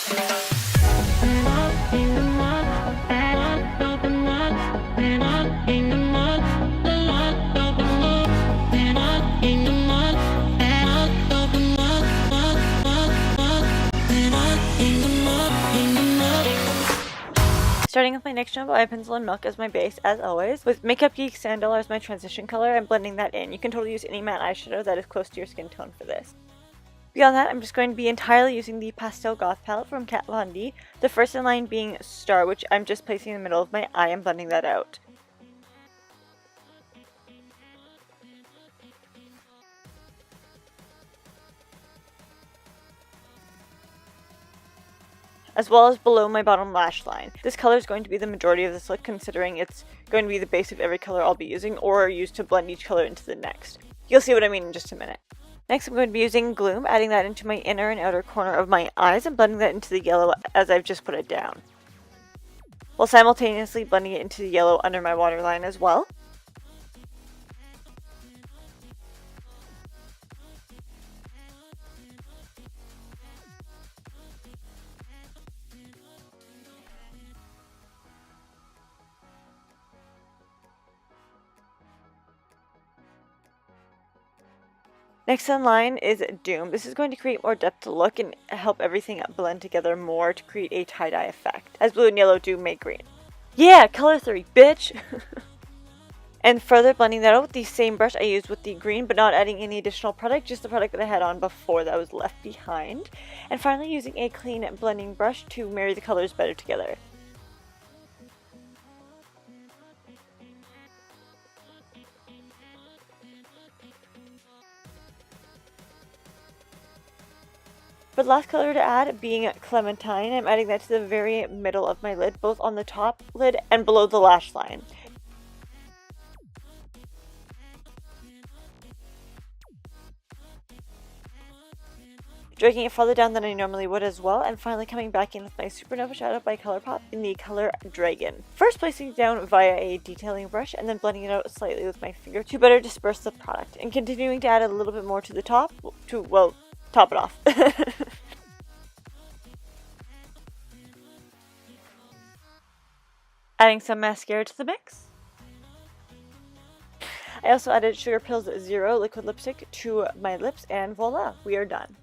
Starting with my NYX Jumbo Eye Pencil and Milk as my base, as always. With Makeup Geek Sandal as my transition color, I'm blending that in. You can totally use any matte eyeshadow that is close to your skin tone for this. Beyond that, I'm just going to be entirely using the Pastel Goth palette from Kat Von D, the first in line being Star, which I'm just placing in the middle of my eye and blending that out. As well as below my bottom lash line. This color is going to be the majority of this look, considering it's going to be the base of every color I'll be using, or use to blend each color into the next. You'll see what I mean in just a minute. Next, I'm going to be using Gloom, adding that into my inner and outer corner of my eyes and blending that into the yellow as I've just put it down, while simultaneously blending it into the yellow under my waterline as well. Next in line is Doom. This is going to create more depth to look and help everything blend together more to create a tie-dye effect, as blue and yellow do make green. Yeah, color theory, bitch! And further blending that out with the same brush I used with the green, but not adding any additional product, just the product that I had on before that was left behind. And finally using a clean blending brush to marry the colors better together. For the last color to add, being Clementine, I'm adding that to the very middle of my lid, both on the top lid and below the lash line. Dragging it farther down than I normally would as well, and finally coming back in with my Supernova shadow by Colourpop in the color Dragon. First placing it down via a detailing brush, and then blending it out slightly with my finger to better disperse the product, and continuing to add a little bit more to the top, well, top it off. Adding some mascara to the mix. I also added Sugar Pills Zero liquid lipstick to my lips, and voila, we are done.